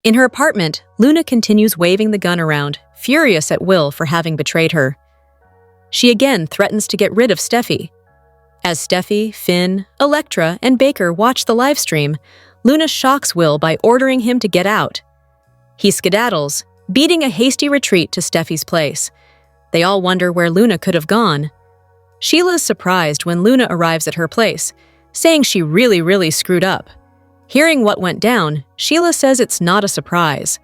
In her apartment, Luna continues waving the gun around, furious at Will for having betrayed her. She again threatens to get rid of Steffy. As Steffy, Finn, Elektra, and Baker watch the livestream, Luna shocks Will by ordering him to get out. He skedaddles, beating a hasty retreat to Steffi's place. They all wonder where Luna could have gone. Sheila is surprised when Luna arrives at her place, saying she really screwed up. Hearing what went down, Sheila says it's not a surprise.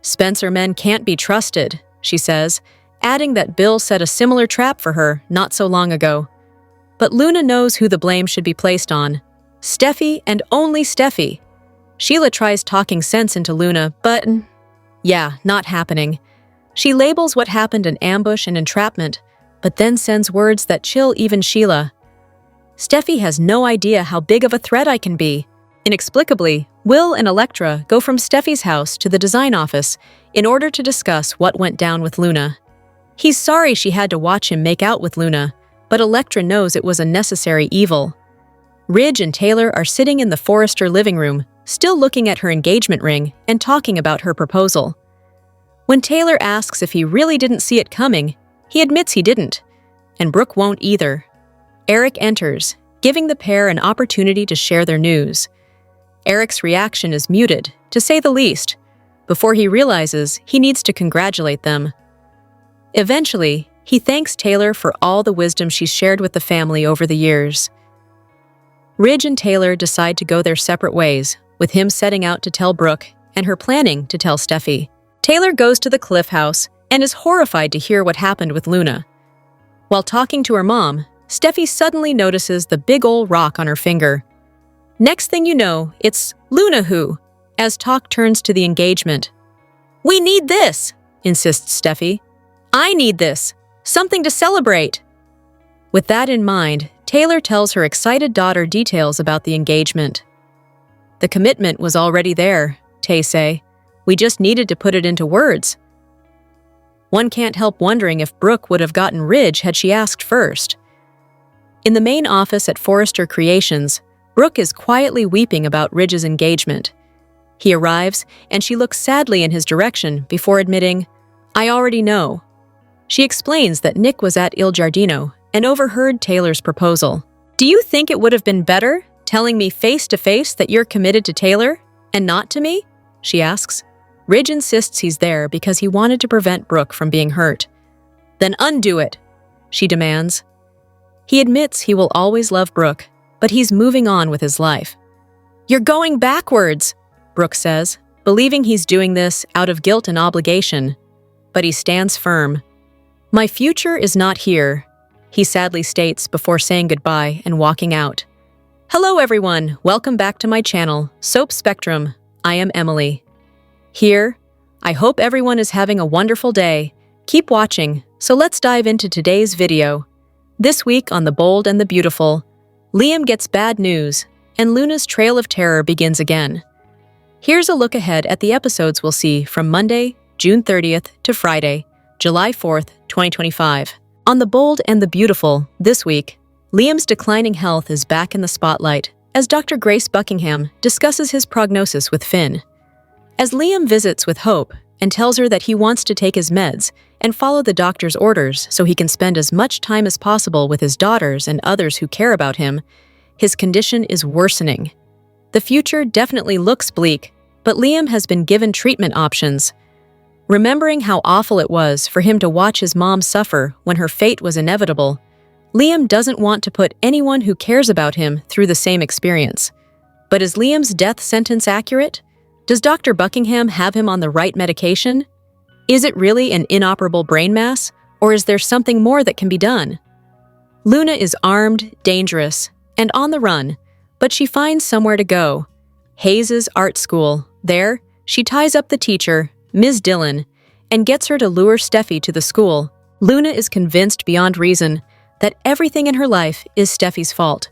Spencer men can't be trusted, she says, adding that Bill set a similar trap for her not so long ago. But Luna knows who the blame should be placed on. Steffy and only Steffy. Sheila tries talking sense into Luna, but yeah, not happening. She labels what happened an ambush and entrapment, but then sends words that chill even Sheila. Steffy has no idea how big of a threat I can be. Inexplicably, Will and Elektra go from Steffi's house to the design office in order to discuss what went down with Luna. He's sorry she had to watch him make out with Luna, but Elektra knows it was a necessary evil. Ridge and Taylor are sitting in the Forrester living room, still looking at her engagement ring and talking about her proposal. When Taylor asks if he really didn't see it coming, he admits he didn't, and Brooke won't either. Eric enters, giving the pair an opportunity to share their news. Eric's reaction is muted, to say the least, before he realizes he needs to congratulate them. Eventually, he thanks Taylor for all the wisdom she's shared with the family over the years. Ridge and Taylor decide to go their separate ways, with him setting out to tell Brooke and her planning to tell Steffy. Taylor goes to the Cliff House and is horrified to hear what happened with Luna. While talking to her mom, Steffy suddenly notices the big ol' rock on her finger. Next thing you know, it's Luna who, as talk turns to the engagement. "We need this," insists Steffy. "I need this. Something to celebrate." With that in mind, Taylor tells her excited daughter details about the engagement. "The commitment was already there," Tay say. "We just needed to put it into words." One can't help wondering if Brooke would have gotten Ridge had she asked first. In the main office at Forrester Creations, Brooke is quietly weeping about Ridge's engagement. He arrives, and she looks sadly in his direction before admitting, "I already know." She explains that Nick was at Il Giardino and overheard Taylor's proposal. "Do you think it would have been better telling me face to face that you're committed to Taylor and not to me?" she asks. Ridge insists he's there because he wanted to prevent Brooke from being hurt. "Then undo it," she demands. He admits he will always love Brooke, but he's moving on with his life. "You're going backwards," Brooke says, believing he's doing this out of guilt and obligation. But he stands firm. "My future is not here," he sadly states before saying goodbye and walking out. Hello everyone, welcome back to my channel, Soap Spectrum. I am Emily. Here, I hope everyone is having a wonderful day. Keep watching, so let's dive into today's video. This week on The Bold and the Beautiful, Liam gets bad news, and Luna's trail of terror begins again. Here's a look ahead at the episodes we'll see from Monday, June 30th to Friday, July 4th, 2025. On The Bold and the Beautiful, this week, Liam's declining health is back in the spotlight as Dr. Grace Buckingham discusses his prognosis with Finn. As Liam visits with Hope and tells her that he wants to take his meds and follow the doctor's orders so he can spend as much time as possible with his daughters and others who care about him, his condition is worsening. The future definitely looks bleak, but Liam has been given treatment options. Remembering how awful it was for him to watch his mom suffer when her fate was inevitable, Liam doesn't want to put anyone who cares about him through the same experience. But is Liam's death sentence accurate? Does Dr. Buckingham have him on the right medication? Is it really an inoperable brain mass, or is there something more that can be done? Luna is armed, dangerous, and on the run, but she finds somewhere to go. Hayes's art school. There, she ties up the teacher, Ms. Dillon, and gets her to lure Steffy to the school. Luna is convinced beyond reason that everything in her life is Steffy's fault.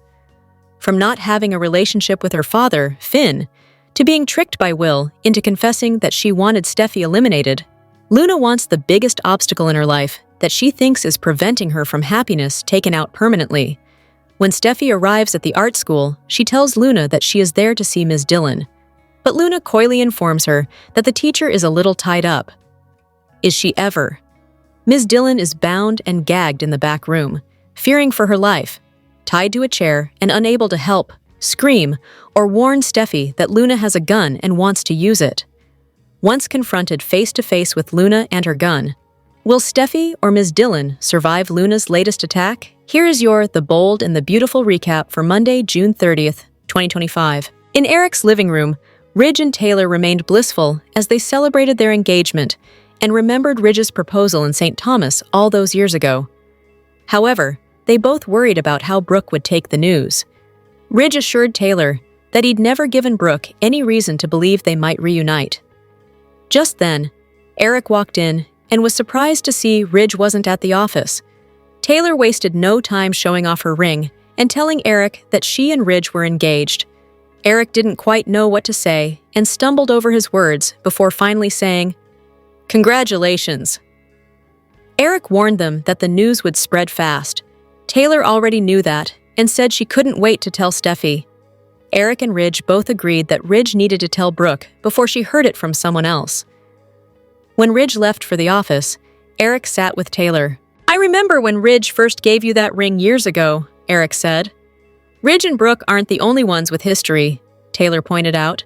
From not having a relationship with her father, Finn, to being tricked by Will into confessing that she wanted Steffy eliminated, Luna wants the biggest obstacle in her life that she thinks is preventing her from happiness taken out permanently. When Steffy arrives at the art school, she tells Luna that she is there to see Ms. Dillon. but Luna coyly informs her that the teacher is a little tied up. Is she ever? Ms. Dillon is bound and gagged in the back room, fearing for her life, tied to a chair and unable to help, scream, or warn Steffy that Luna has a gun and wants to use it. Once confronted face-to-face with Luna and her gun, will Steffy or Ms. Dillon survive Luna's latest attack? Here is your The Bold and the Beautiful recap for Monday, June 30th, 2025. In Eric's living room, Ridge and Taylor remained blissful as they celebrated their engagement and remembered Ridge's proposal in St. Thomas all those years ago. However, they both worried about how Brooke would take the news. Ridge assured Taylor that he'd never given Brooke any reason to believe they might reunite. Just then, Eric walked in and was surprised to see Ridge wasn't at the office. Taylor wasted no time showing off her ring and telling Eric that she and Ridge were engaged. Eric didn't quite know what to say and stumbled over his words before finally saying, "Congratulations." Eric warned them that the news would spread fast. Taylor already knew that and said she couldn't wait to tell Steffy. Eric and Ridge both agreed that Ridge needed to tell Brooke before she heard it from someone else. When Ridge left for the office, Eric sat with Taylor. "I remember when Ridge first gave you that ring years ago," Eric said. "Ridge and Brooke aren't the only ones with history," Taylor pointed out.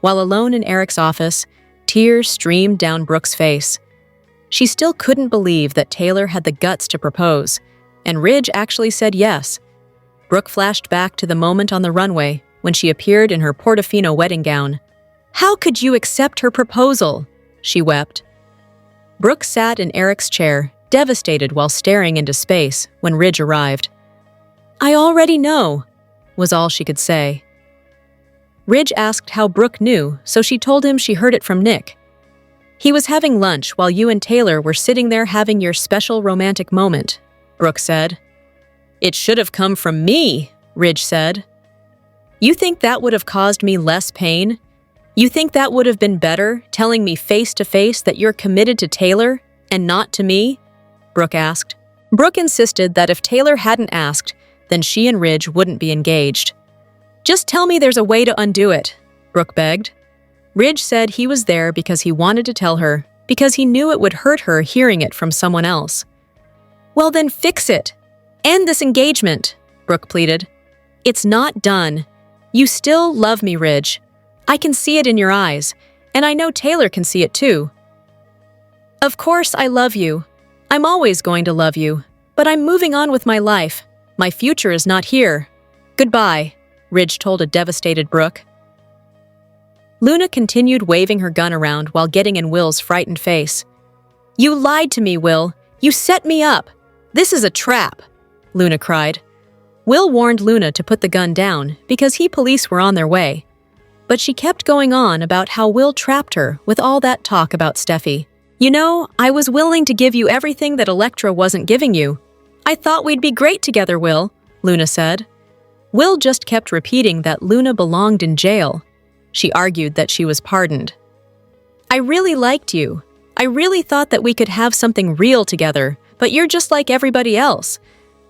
While alone in Eric's office, tears streamed down Brooke's face. She still couldn't believe that Taylor had the guts to propose, and Ridge actually said yes. Brooke flashed back to the moment on the runway when she appeared in her Portofino wedding gown. "How could you accept her proposal?" she wept. Brooke sat in Eric's chair, devastated while staring into space when Ridge arrived. "I already know," was all she could say. Ridge asked how Brooke knew, so she told him she heard it from Nick. "He was having lunch while you and Taylor were sitting there having your special romantic moment," Brooke said. "It should have come from me," Ridge said. "You think that would have caused me less pain? You think that would have been better, telling me face-to-face that you're committed to Taylor and not to me?" Brooke asked. Brooke insisted that if Taylor hadn't asked, then she and Ridge wouldn't be engaged. "Just tell me there's a way to undo it," Brooke begged. Ridge said he was there because he wanted to tell her, because he knew it would hurt her hearing it from someone else. "Well then fix it. End this engagement," Brooke pleaded. "It's not done. You still love me, Ridge. I can see it in your eyes, and I know Taylor can see it too." "Of course I love you. I'm always going to love you, but I'm moving on with my life. My future is not here. Goodbye," Ridge told a devastated Brooke. Luna continued waving her gun around while getting in Will's frightened face. "You lied to me, Will. You set me up. This is a trap," Luna cried. Will warned Luna to put the gun down because police were on their way. But she kept going on about how Will trapped her with all that talk about Steffy. "You know, I was willing to give you everything that Electra wasn't giving you. I thought we'd be great together, Will," Luna said. Will just kept repeating that Luna belonged in jail. She argued that she was pardoned. "I really liked you. I really thought that we could have something real together, but you're just like everybody else.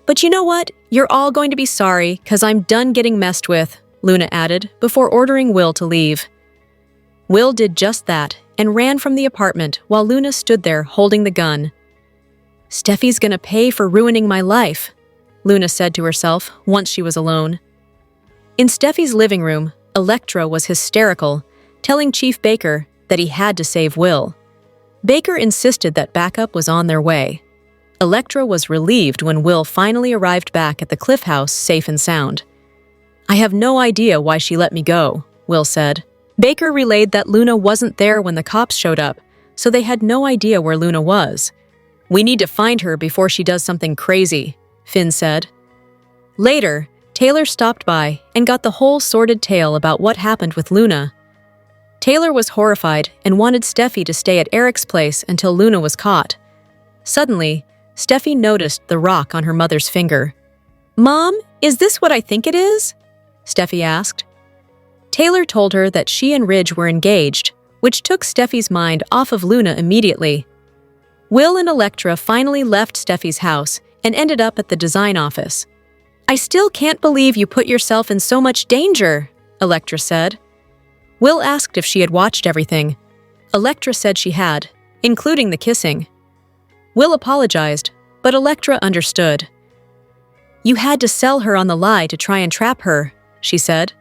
But you know what? You're all going to be sorry, 'cause I'm done getting messed with," Luna added before ordering Will to leave. Will did just that and ran from the apartment while Luna stood there holding the gun. "Steffy's gonna pay for ruining my life," Luna said to herself once she was alone. In Steffy's living room, Electra was hysterical, telling Chief Baker that he had to save Will. Baker insisted that backup was on their way. Electra was relieved when Will finally arrived back at the Cliff House safe and sound. "I have no idea why she let me go," Will said. Baker relayed that Luna wasn't there when the cops showed up, so they had no idea where Luna was. "We need to find her before she does something crazy," Finn said. Later, Taylor stopped by and got the whole sordid tale about what happened with Luna. Taylor was horrified and wanted Steffy to stay at Eric's place until Luna was caught. Suddenly, Steffy noticed the rock on her mother's finger. "Mom, is this what I think it is?" Steffy asked. Taylor told her that she and Ridge were engaged, which took Steffy's mind off of Luna immediately. Will and Electra finally left Steffy's house and ended up at the design office. "I still can't believe you put yourself in so much danger," Electra said. Will asked if she had watched everything. Electra said she had, including the kissing. Will apologized, but Electra understood. "You had to sell her on the lie to try and trap her," she said.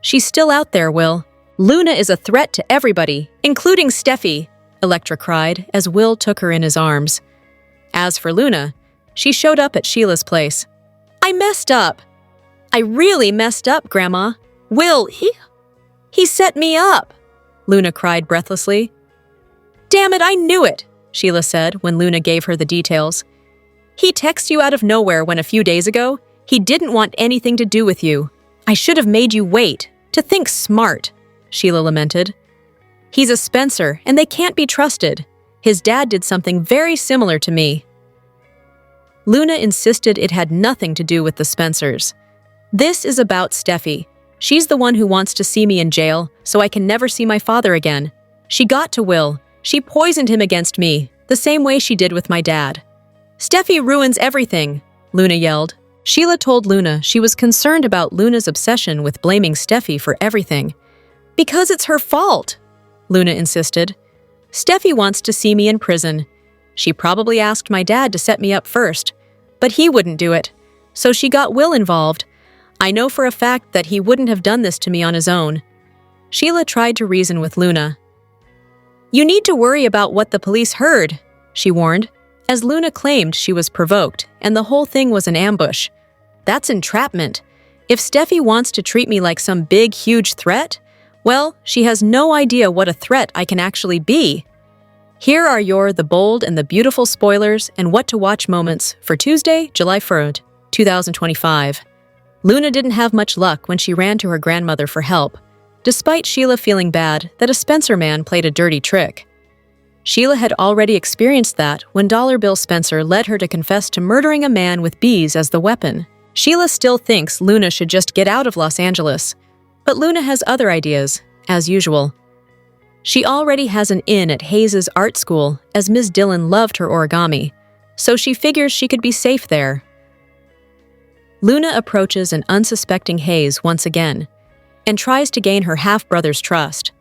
"She's still out there, Will. Luna is a threat to everybody, including Steffy," Electra cried as Will took her in his arms. As for Luna, she showed up at Sheila's place. "I messed up. I really messed up, Grandma. Will, he set me up," Luna cried breathlessly. "Damn it, I knew it," Sheila said when Luna gave her the details. "He texted you out of nowhere when a few days ago, he didn't want anything to do with you. I should have made you wait, to think smart," Sheila lamented. "He's a Spencer, and they can't be trusted. His dad did something very similar to me." Luna insisted it had nothing to do with the Spencers. "This is about Steffy. She's the one who wants to see me in jail, so I can never see my father again. She got to Will. She poisoned him against me, the same way she did with my dad. Steffy ruins everything," Luna yelled. Sheila told Luna she was concerned about Luna's obsession with blaming Steffy for everything. "Because it's her fault," Luna insisted. "Steffy wants to see me in prison. She probably asked my dad to set me up first, but he wouldn't do it, so she got Will involved. I know for a fact that he wouldn't have done this to me on his own." Sheila tried to reason with Luna. "You need to worry about what the police heard," she warned, as Luna claimed she was provoked and the whole thing was an ambush. "That's entrapment. If Steffy wants to treat me like some big, huge threat, well, she has no idea what a threat I can actually be." Here are the bold and the beautiful spoilers and what to watch moments for Tuesday, July 1st, 2025. Luna didn't have much luck when she ran to her grandmother for help, despite Sheila feeling bad that a Spencer man played a dirty trick. Sheila had already experienced that when Dollar Bill Spencer led her to confess to murdering a man with bees as the weapon. Sheila still thinks Luna should just get out of Los Angeles, but Luna has other ideas, as usual. She already has an in at Hayes' art school, as Ms. Dillon loved her origami, so she figures she could be safe there. Luna approaches an unsuspecting Hayes once again, and tries to gain her half-brother's trust.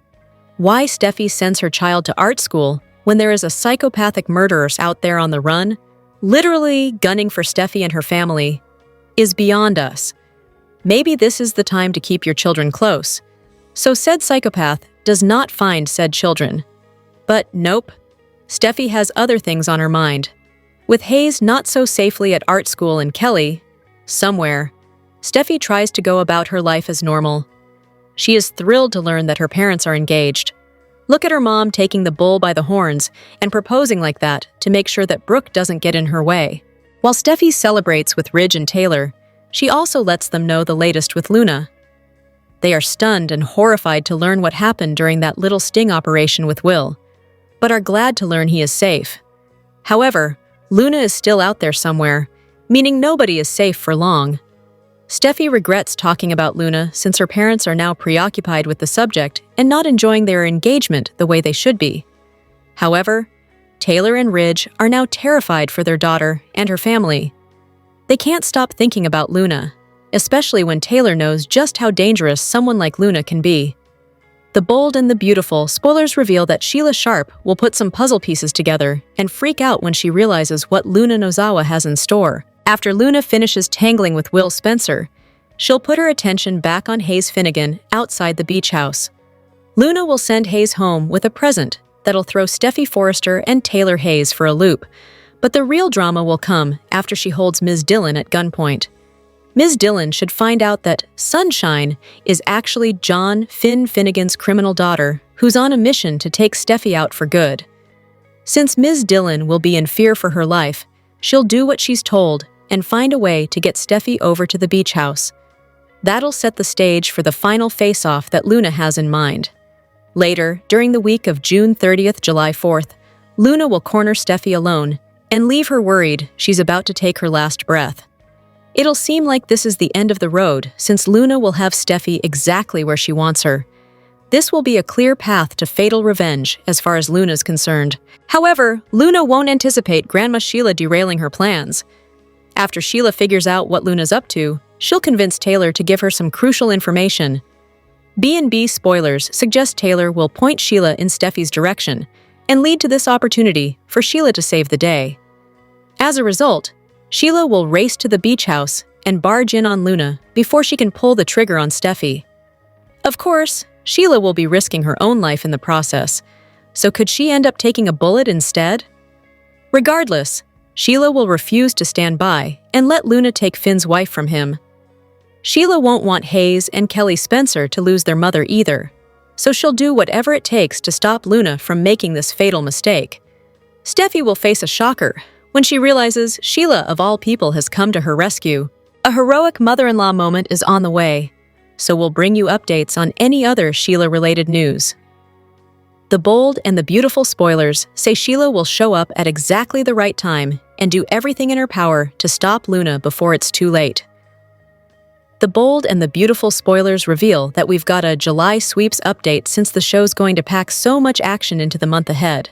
Why Steffy sends her child to art school when there is a psychopathic murderer out there on the run, literally gunning for Steffy and her family, is beyond us. Maybe this is the time to keep your children close, so said psychopath does not find said children. But nope, Steffy has other things on her mind. With Hayes not so safely at art school and Kelly, somewhere, Steffy tries to go about her life as normal. She is thrilled to learn that her parents are engaged. Look at her mom taking the bull by the horns and proposing like that to make sure that Brooke doesn't get in her way. While Steffy celebrates with Ridge and Taylor, she also lets them know the latest with Luna. They are stunned and horrified to learn what happened during that little sting operation with Will, but are glad to learn he is safe. However, Luna is still out there somewhere, meaning nobody is safe for long. Steffy regrets talking about Luna since her parents are now preoccupied with the subject and not enjoying their engagement the way they should be. However, Taylor and Ridge are now terrified for their daughter and her family. They can't stop thinking about Luna, especially when Taylor knows just how dangerous someone like Luna can be. The Bold and the Beautiful spoilers reveal that Sheila Sharp will put some puzzle pieces together and freak out when she realizes what Luna Nozawa has in store. After Luna finishes tangling with Will Spencer, she'll put her attention back on Hayes Finnegan outside the beach house. Luna will send Hayes home with a present that'll throw Steffy Forrester and Taylor Hayes for a loop, but the real drama will come after she holds Ms. Dillon at gunpoint. Ms. Dillon should find out that Sunshine is actually John Finn Finnegan's criminal daughter who's on a mission to take Steffy out for good. Since Ms. Dillon will be in fear for her life, she'll do what she's told and find a way to get Steffy over to the beach house. That'll set the stage for the final face-off that Luna has in mind. Later, during the week of June 30th, July 4th, Luna will corner Steffy alone and leave her worried she's about to take her last breath. It'll seem like this is the end of the road since Luna will have Steffy exactly where she wants her. This will be a clear path to fatal revenge as far as Luna's concerned. However, Luna won't anticipate Grandma Sheila derailing her plans. After Sheila figures out what Luna's up to, she'll convince Taylor to give her some crucial information. B&B spoilers suggest Taylor will point Sheila in Steffy's direction and lead to this opportunity for Sheila to save the day. As a result, Sheila will race to the beach house and barge in on Luna before she can pull the trigger on Steffy. Of course, Sheila will be risking her own life in the process, so could she end up taking a bullet instead? Regardless, Sheila will refuse to stand by and let Luna take Finn's wife from him. Sheila won't want Hayes and Kelly Spencer to lose their mother either, so she'll do whatever it takes to stop Luna from making this fatal mistake. Steffy will face a shocker when she realizes Sheila of all people has come to her rescue. A heroic mother-in-law moment is on the way, so we'll bring you updates on any other Sheila-related news. The bold and the beautiful spoilers say Sheila will show up at exactly the right time and do everything in her power to stop Luna before it's too late. The bold and the beautiful spoilers reveal that we've got a July sweeps update since the show's going to pack so much action into the month ahead.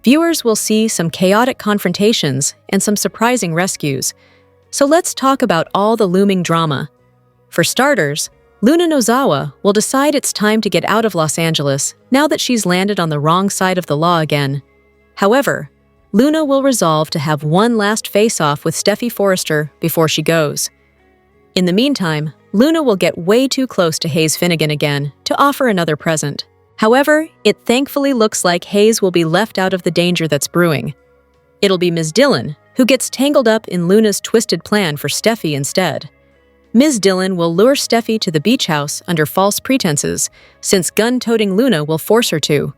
Viewers will see some chaotic confrontations and some surprising rescues, so let's talk about all the looming drama. For starters, Luna Nozawa will decide it's time to get out of Los Angeles now that she's landed on the wrong side of the law again. However, Luna will resolve to have one last face-off with Steffy Forrester before she goes. In the meantime, Luna will get way too close to Hayes Finnegan again to offer another present. However, it thankfully looks like Hayes will be left out of the danger that's brewing. It'll be Ms. Dillon who gets tangled up in Luna's twisted plan for Steffy instead. Ms. Dillon will lure Steffy to the beach house under false pretenses, since gun-toting Luna will force her to.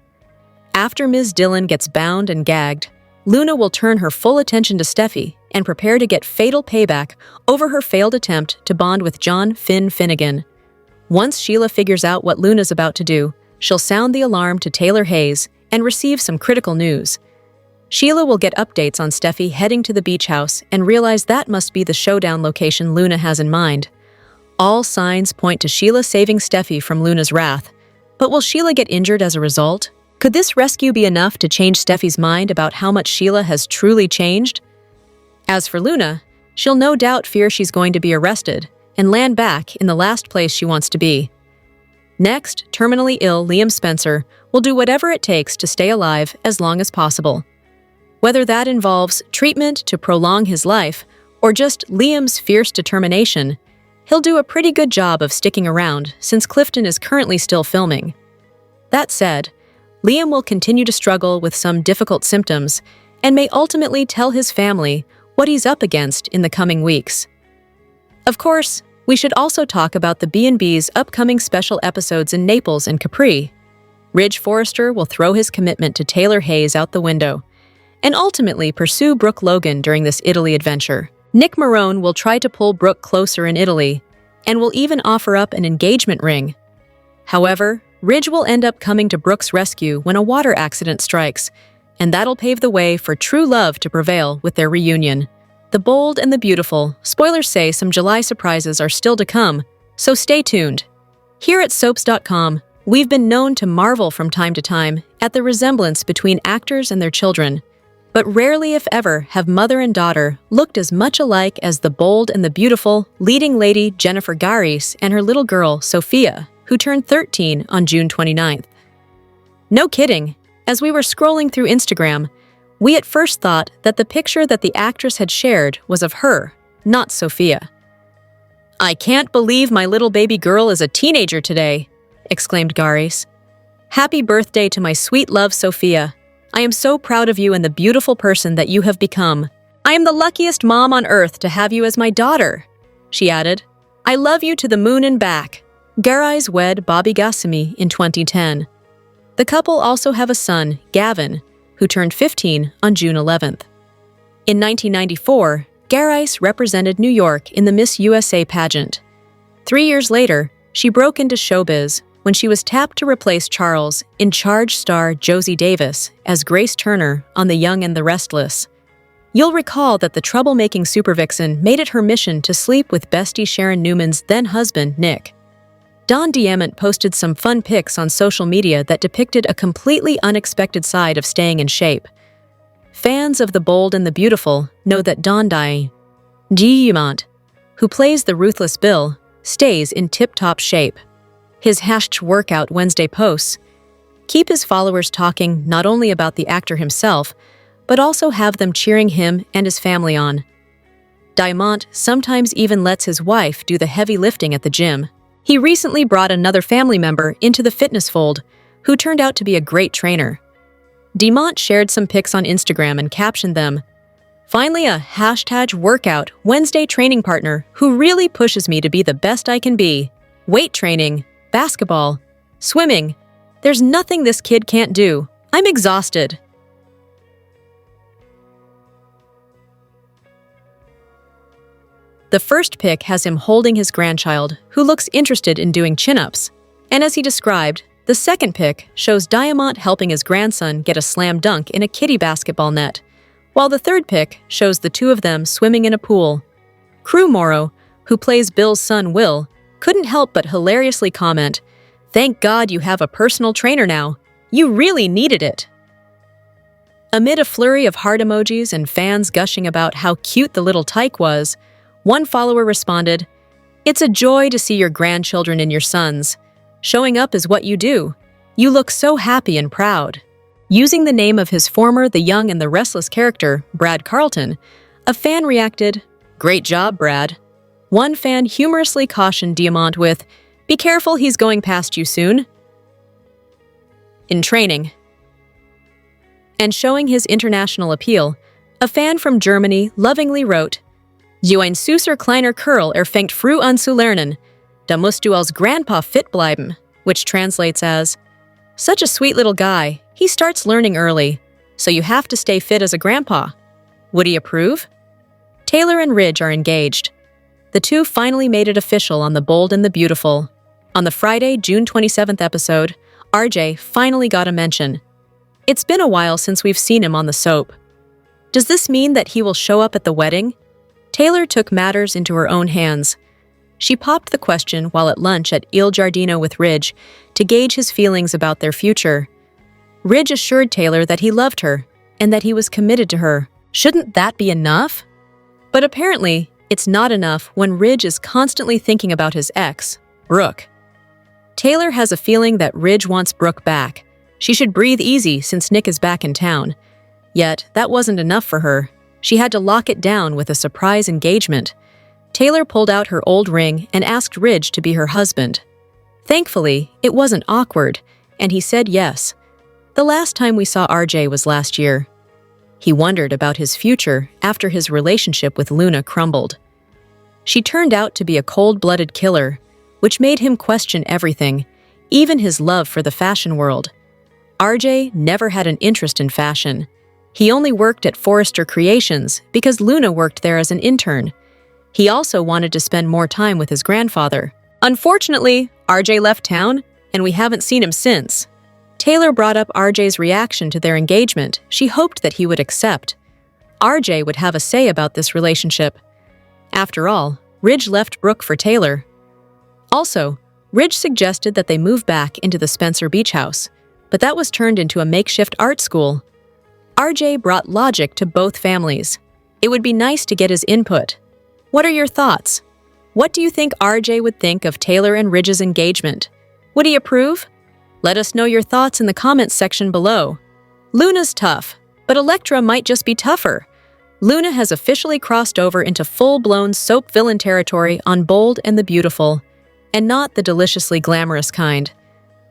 After Ms. Dillon gets bound and gagged, Luna will turn her full attention to Steffy and prepare to get fatal payback over her failed attempt to bond with John Finn Finnegan. Once Sheila figures out what Luna's about to do, she'll sound the alarm to Taylor Hayes and receive some critical news. Sheila will get updates on Steffy heading to the beach house and realize that must be the showdown location Luna has in mind. All signs point to Sheila saving Steffy from Luna's wrath, but will Sheila get injured as a result? Could this rescue be enough to change Steffy's mind about how much Sheila has truly changed? As for Luna, she'll no doubt fear she's going to be arrested and land back in the last place she wants to be. Next, terminally ill Liam Spencer will do whatever it takes to stay alive as long as possible. Whether that involves treatment to prolong his life or just Liam's fierce determination, he'll do a pretty good job of sticking around since Clifton is currently still filming. That said, Liam will continue to struggle with some difficult symptoms and may ultimately tell his family what he's up against in the coming weeks. Of course, we should also talk about the B&B's upcoming special episodes in Naples and Capri. Ridge Forrester will throw his commitment to Taylor Hayes out the window and ultimately pursue Brooke Logan during this Italy adventure. Nick Marone will try to pull Brooke closer in Italy and will even offer up an engagement ring. However, Ridge will end up coming to Brooke's rescue when a water accident strikes, and that'll pave the way for true love to prevail with their reunion. The bold and the beautiful, spoilers say some July surprises are still to come, so stay tuned. Here at Soaps.com, we've been known to marvel from time to time at the resemblance between actors and their children, but rarely if ever have mother and daughter looked as much alike as the bold and the beautiful leading lady Jennifer Garis and her little girl Sophia, who turned 13 on June 29th. No kidding, as we were scrolling through Instagram, we at first thought that the picture that the actress had shared was of her, not Sophia. "I can't believe my little baby girl is a teenager today," exclaimed Garis. "Happy birthday to my sweet love, Sophia. I am so proud of you and the beautiful person that you have become. I am the luckiest mom on earth to have you as my daughter," she added. "I love you to the moon and back." Garis wed Bobby Gassimi in 2010. The couple also have a son, Gavin, who turned 15 on June 11th. In 1994, Garis represented New York in the Miss USA pageant. 3 years later, she broke into showbiz when she was tapped to replace Charles in Charge star Josie Davis as Grace Turner on The Young and the Restless. You'll recall that the troublemaking supervixen made it her mission to sleep with bestie Sharon Newman's then-husband, Nick. Don Diamant posted some fun pics on social media that depicted a completely unexpected side of staying in shape. Fans of The Bold and the Beautiful know that Don Diamant, who plays the ruthless Bill, stays in tip-top shape. His #workout Wednesday posts keep his followers talking not only about the actor himself, but also have them cheering him and his family on. Diamant sometimes even lets his wife do the heavy lifting at the gym. He recently brought another family member into the fitness fold, who turned out to be a great trainer. Diamant shared some pics on Instagram and captioned them, "Finally a #workout Wednesday training partner who really pushes me to be the best I can be. Weight training, basketball, swimming. There's nothing this kid can't do. I'm exhausted." The first pic has him holding his grandchild, who looks interested in doing chin-ups. And as he described, the second pic shows Diamant helping his grandson get a slam dunk in a kiddie basketball net, while the third pic shows the two of them swimming in a pool. Crew Morrow, who plays Bill's son Will, couldn't help but hilariously comment, "Thank God you have a personal trainer now. You really needed it." Amid a flurry of heart emojis and fans gushing about how cute the little tyke was, one follower responded, "It's a joy to see your grandchildren and your sons. Showing up is what you do. You look so happy and proud." Using the name of his former The Young and the Restless character, Brad Carlton, a fan reacted, "Great job, Brad." One fan humorously cautioned Diamant with, "Be careful, he's going past you soon." In training. And showing his international appeal, a fan from Germany lovingly wrote, "You ein süßer kleiner Kerl fängt früh an zu lernen. Da musst du als Grandpa fit bleiben," which translates as, "Such a sweet little guy, he starts learning early, so you have to stay fit as a grandpa." Would he approve? Taylor and Ridge are engaged. The two finally made it official on The Bold and the Beautiful. On the Friday, June 27th episode, RJ finally got a mention. It's been a while since we've seen him on the soap. Does this mean that he will show up at the wedding? Taylor took matters into her own hands. She popped the question while at lunch at Il Giardino with Ridge to gauge his feelings about their future. Ridge assured Taylor that he loved her and that he was committed to her. Shouldn't that be enough? But apparently, it's not enough when Ridge is constantly thinking about his ex, Brooke. Taylor has a feeling that Ridge wants Brooke back. She should breathe easy since Nick is back in town. Yet, that wasn't enough for her. She had to lock it down with a surprise engagement. Taylor pulled out her old ring and asked Ridge to be her husband. Thankfully, it wasn't awkward, and he said yes. The last time we saw RJ was last year. He wondered about his future after his relationship with Luna crumbled. She turned out to be a cold-blooded killer, which made him question everything, even his love for the fashion world. RJ never had an interest in fashion. He only worked at Forrester Creations because Luna worked there as an intern. He also wanted to spend more time with his grandfather. Unfortunately, RJ left town, and we haven't seen him since. Taylor brought up RJ's reaction to their engagement. She hoped that he would accept. RJ would have a say about this relationship. After all, Ridge left Brooke for Taylor. Also, Ridge suggested that they move back into the Spencer Beach house, but that was turned into a makeshift art school. RJ brought logic to both families. It would be nice to get his input. What are your thoughts? What do you think RJ would think of Taylor and Ridge's engagement? Would he approve? Let us know your thoughts in the comments section below. Luna's tough, but Elektra might just be tougher. Luna has officially crossed over into full-blown soap villain territory on Bold and the Beautiful, and not the deliciously glamorous kind.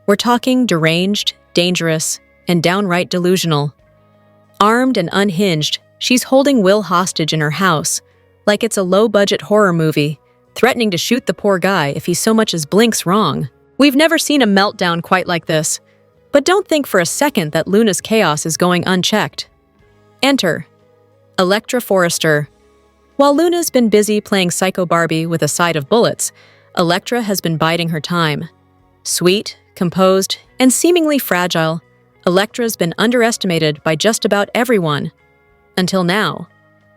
We're talking deranged, dangerous, and downright delusional. Armed and unhinged, she's holding Will hostage in her house, like it's a low-budget horror movie, threatening to shoot the poor guy if he so much as blinks wrong. We've never seen a meltdown quite like this, but don't think for a second that Luna's chaos is going unchecked. Enter Elektra Forrester. While Luna's been busy playing Psycho Barbie with a side of bullets, Elektra has been biding her time. Sweet, composed, and seemingly fragile, Elektra's been underestimated by just about everyone. Until now.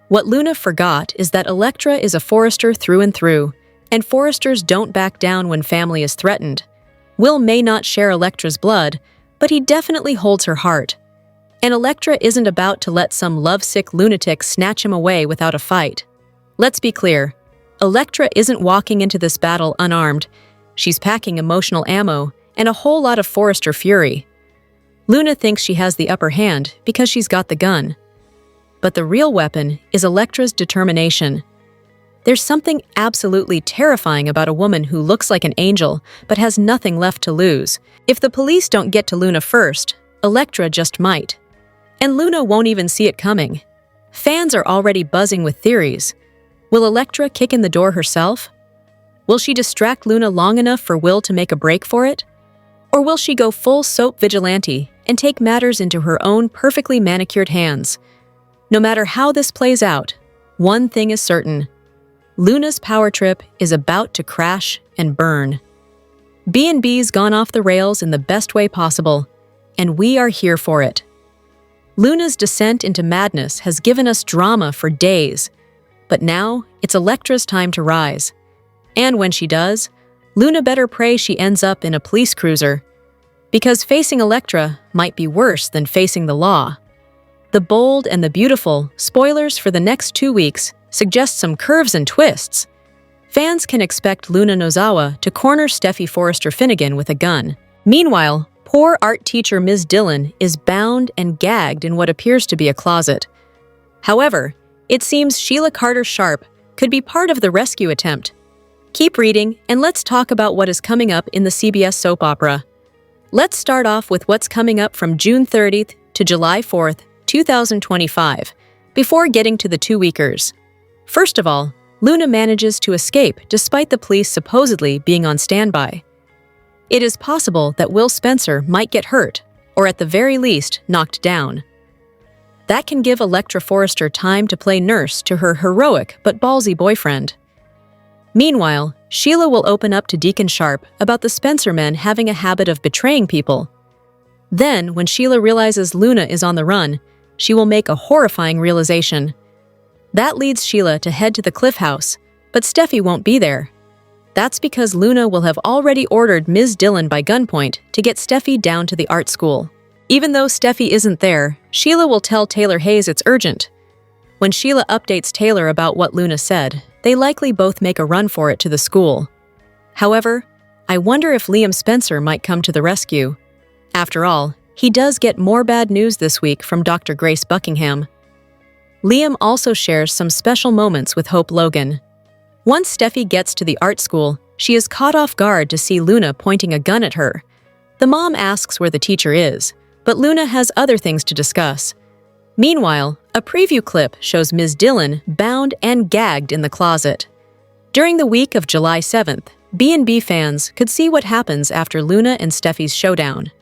What Luna forgot is that Elektra is a Forrester through and through, and Forresters don't back down when family is threatened. Will may not share Elektra's blood, but he definitely holds her heart. And Elektra isn't about to let some lovesick lunatic snatch him away without a fight. Let's be clear, Elektra isn't walking into this battle unarmed. She's packing emotional ammo and a whole lot of Forrester fury. Luna thinks she has the upper hand because she's got the gun. But the real weapon is Elektra's determination. There's something absolutely terrifying about a woman who looks like an angel but has nothing left to lose. If the police don't get to Luna first, Elektra just might. And Luna won't even see it coming. Fans are already buzzing with theories. Will Elektra kick in the door herself? Will she distract Luna long enough for Will to make a break for it? Or will she go full soap vigilante and take matters into her own perfectly manicured hands? No matter how this plays out, one thing is certain. Luna's power trip is about to crash and burn. B&B's gone off the rails in the best way possible, and we are here for it. Luna's descent into madness has given us drama for days, but now it's Elektra's time to rise. And when she does, Luna better pray she ends up in a police cruiser, because facing Elektra might be worse than facing the law. The Bold and the Beautiful spoilers for the next 2 weeks suggest some curves and twists. Fans can expect Luna Nozawa to corner Steffy Forrester Finnegan with a gun. Meanwhile, poor art teacher Ms. Dillon is bound and gagged in what appears to be a closet. However, it seems Sheila Carter-Sharp could be part of the rescue attempt. Keep reading, and let's talk about what is coming up in the CBS soap opera. Let's start off with what's coming up from June 30th to July 4th, 2025, before getting to the 2-weekers. First of all, Luna manages to escape despite the police supposedly being on standby. It is possible that Will Spencer might get hurt, or at the very least, knocked down. That can give Elektra Forrester time to play nurse to her heroic but ballsy boyfriend. Meanwhile, Sheila will open up to Deacon Sharp about the Spencer men having a habit of betraying people. Then, when Sheila realizes Luna is on the run, she will make a horrifying realization. That leads Sheila to head to the Cliff House, but Steffy won't be there. That's because Luna will have already ordered Ms. Dillon by gunpoint to get Steffy down to the art school. Even though Steffy isn't there, Sheila will tell Taylor Hayes it's urgent. When Sheila updates Taylor about what Luna said, they likely both make a run for it to the school. However, I wonder if Liam Spencer might come to the rescue. After all, he does get more bad news this week from Dr. Grace Buckingham. Liam also shares some special moments with Hope Logan. Once Steffy gets to the art school, she is caught off guard to see Luna pointing a gun at her. The mom asks where the teacher is, but Luna has other things to discuss. Meanwhile, a preview clip shows Ms. Dillon bound and gagged in the closet. During the week of July 7th, B&B fans could see what happens after Luna and Steffy's showdown.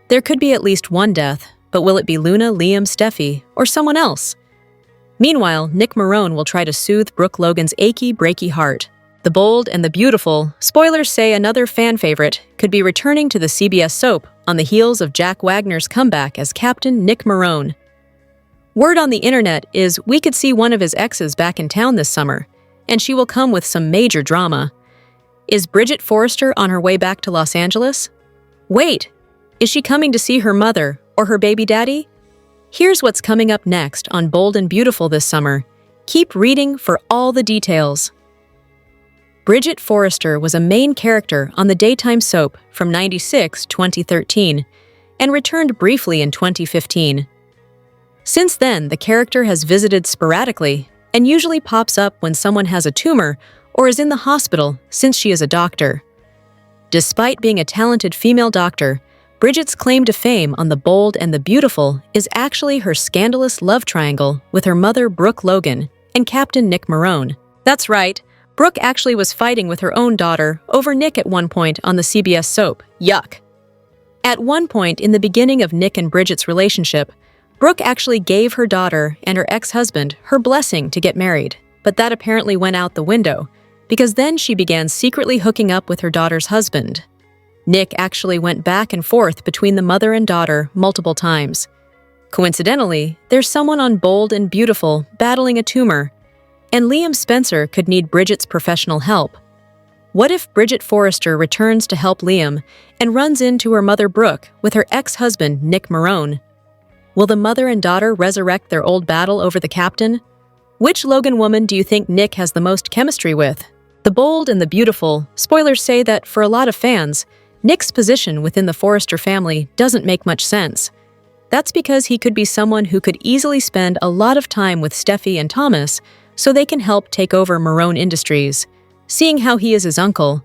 There could be at least one death, but will it be Luna, Liam, Steffy, or someone else? Meanwhile, Nick Marone will try to soothe Brooke Logan's achy, breaky heart. The Bold and the Beautiful, spoilers say another fan favorite, could be returning to the CBS soap on the heels of Jack Wagner's comeback as Captain Nick Marone. Word on the internet is we could see one of his exes back in town this summer, and she will come with some major drama. Is Bridget Forrester on her way back to Los Angeles? Wait, is she coming to see her mother or her baby daddy? Here's what's coming up next on Bold and Beautiful this summer. Keep reading for all the details. Bridget Forrester was a main character on the daytime soap from '96-2013 and returned briefly in 2015. Since then, the character has visited sporadically and usually pops up when someone has a tumor or is in the hospital since she is a doctor. Despite being a talented female doctor, Bridget's claim to fame on The Bold and the Beautiful is actually her scandalous love triangle with her mother Brooke Logan and Captain Nick Marone. That's right, Brooke actually was fighting with her own daughter over Nick at one point on the CBS soap. Yuck. At one point in the beginning of Nick and Bridget's relationship, Brooke actually gave her daughter and her ex-husband her blessing to get married, but that apparently went out the window, because then she began secretly hooking up with her daughter's husband. Nick actually went back and forth between the mother and daughter multiple times. Coincidentally, there's someone on Bold and Beautiful battling a tumor, and Liam Spencer could need Bridget's professional help. What if Bridget Forrester returns to help Liam and runs into her mother Brooke with her ex-husband Nick Marone? Will the mother and daughter resurrect their old battle over the captain? Which Logan woman do you think Nick has the most chemistry with? The Bold and the Beautiful spoilers say that for a lot of fans, Nick's position within the Forrester family doesn't make much sense. That's because he could be someone who could easily spend a lot of time with Steffy and Thomas so they can help take over Marone Industries, seeing how he is his uncle.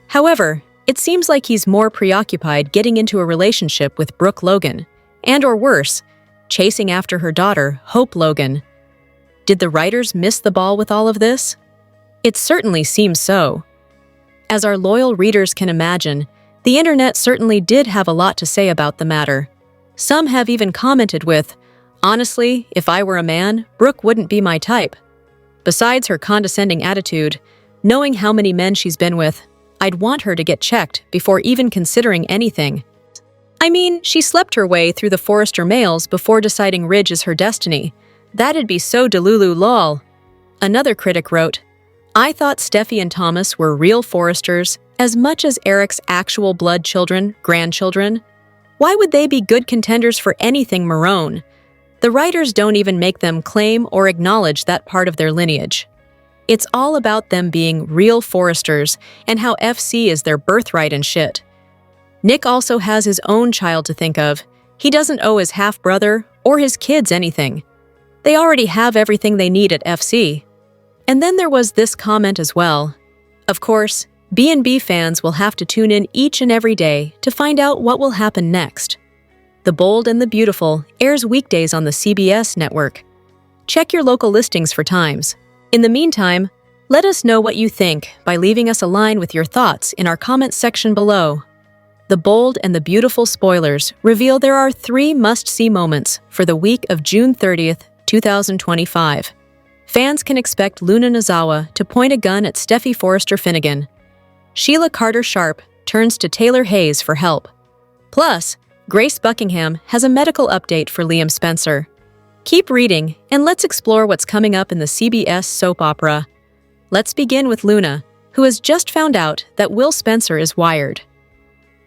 However, it seems like he's more preoccupied getting into a relationship with Brooke Logan, and or worse, chasing after her daughter, Hope Logan. Did the writers miss the ball with all of this? It certainly seems so. As our loyal readers can imagine, the internet certainly did have a lot to say about the matter. Some have even commented with, "Honestly, if I were a man, Brooke wouldn't be my type. Besides her condescending attitude, knowing how many men she's been with, I'd want her to get checked before even considering anything. I mean, she slept her way through the Forrester males before deciding Ridge is her destiny. That'd be so delulu lol." Another critic wrote, "I thought Steffy and Thomas were real Forresters as much as Eric's actual blood children, grandchildren. Why would they be good contenders for anything Marone? The writers don't even make them claim or acknowledge that part of their lineage. It's all about them being real Forresters and how FC is their birthright and shit." Nick also has his own child to think of. He doesn't owe his half-brother or his kids anything. They already have everything they need at FC. And then there was this comment as well. Of course, B&B fans will have to tune in each and every day to find out what will happen next. The Bold and the Beautiful airs weekdays on the CBS network. Check your local listings for times. In the meantime, let us know what you think by leaving us a line with your thoughts in our comments section below. The Bold and the Beautiful spoilers reveal there are 3 must-see moments for the week of June 30th, 2025. Fans can expect Luna Nozawa to point a gun at Steffy Forrester Finnegan. Sheila Carter Sharp turns to Taylor Hayes for help. Plus, Grace Buckingham has a medical update for Liam Spencer. Keep reading, and let's explore what's coming up in the CBS soap opera. Let's begin with Luna, who has just found out that Will Spencer is wired.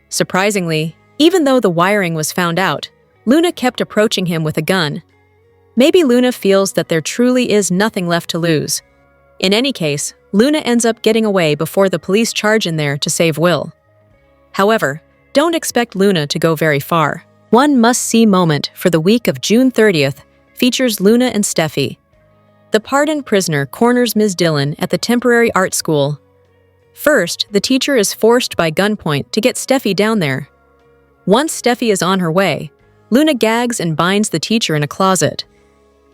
Surprisingly, even though the wiring was found out, Luna kept approaching him with a gun. Maybe Luna feels that there truly is nothing left to lose. In any case, Luna ends up getting away before the police charge in there to save Will. However, don't expect Luna to go very far. One must-see moment for the week of June 30th features Luna and Steffy. The pardoned prisoner corners Ms. Dillon at the temporary art school. First, the teacher is forced by gunpoint to get Steffy down there. Once Steffy is on her way, Luna gags and binds the teacher in a closet.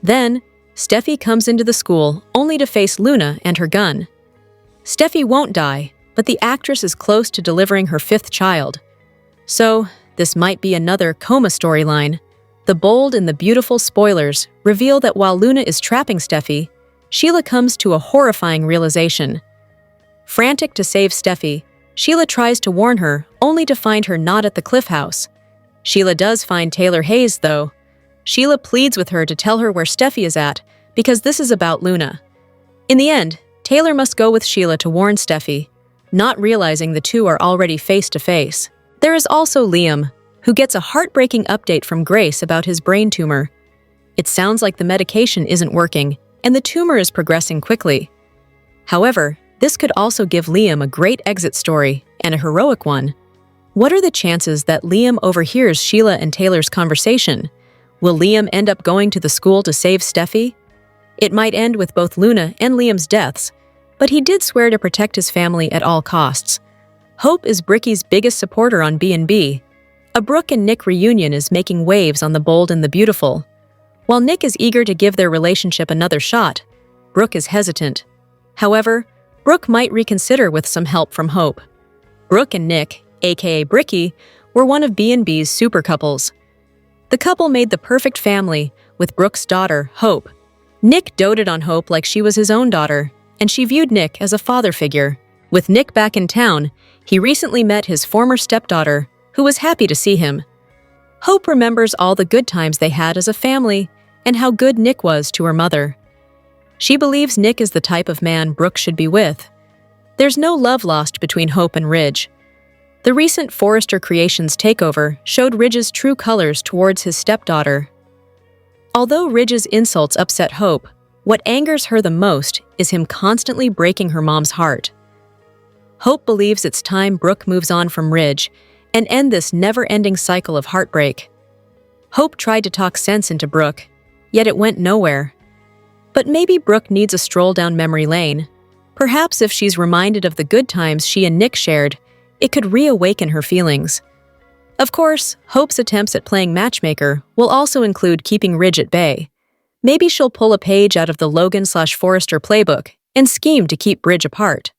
Then, Steffy comes into the school only to face Luna and her gun. Steffy won't die, but the actress is close to delivering her 5th child. So, this might be another coma storyline. The Bold and the Beautiful spoilers reveal that while Luna is trapping Steffy, Sheila comes to a horrifying realization. Frantic to save Steffy, Sheila tries to warn her only to find her not at the Cliff House. Sheila does find Taylor Hayes, though. Sheila pleads with her to tell her where Steffy is at because this is about Luna. In the end, Taylor must go with Sheila to warn Steffy, not realizing the two are already face to face. There is also Liam, who gets a heartbreaking update from Grace about his brain tumor. It sounds like the medication isn't working, and the tumor is progressing quickly. However, this could also give Liam a great exit story, and a heroic one. What are the chances that Liam overhears Sheila and Taylor's conversation? Will Liam end up going to the school to save Steffy? It might end with both Luna and Liam's deaths, but he did swear to protect his family at all costs. Hope is Bricky's biggest supporter on B&B. A Brooke and Nick reunion is making waves on The Bold and the Beautiful. While Nick is eager to give their relationship another shot, Brooke is hesitant. However, Brooke might reconsider with some help from Hope. Brooke and Nick, aka Bricky, were one of B&B's super couples. The couple made the perfect family, with Brooke's daughter, Hope. Nick doted on Hope like she was his own daughter, and she viewed Nick as a father figure. With Nick back in town, he recently met his former stepdaughter, who was happy to see him. Hope remembers all the good times they had as a family and how good Nick was to her mother. She believes Nick is the type of man Brooke should be with. There's no love lost between Hope and Ridge. The recent Forrester Creations takeover showed Ridge's true colors towards his stepdaughter. Although Ridge's insults upset Hope, What angers her the most is him constantly breaking her mom's heart. Hope believes it's time Brooke moves on from Ridge and end this never-ending cycle of heartbreak. Hope tried to talk sense into Brooke, yet it went nowhere. But maybe Brooke needs a stroll down memory lane. Perhaps if she's reminded of the good times she and Nick shared, it could reawaken her feelings. Of course, Hope's attempts at playing matchmaker will also include keeping Ridge at bay. Maybe she'll pull a page out of the Logan/Forrester playbook and scheme to keep Ridge apart.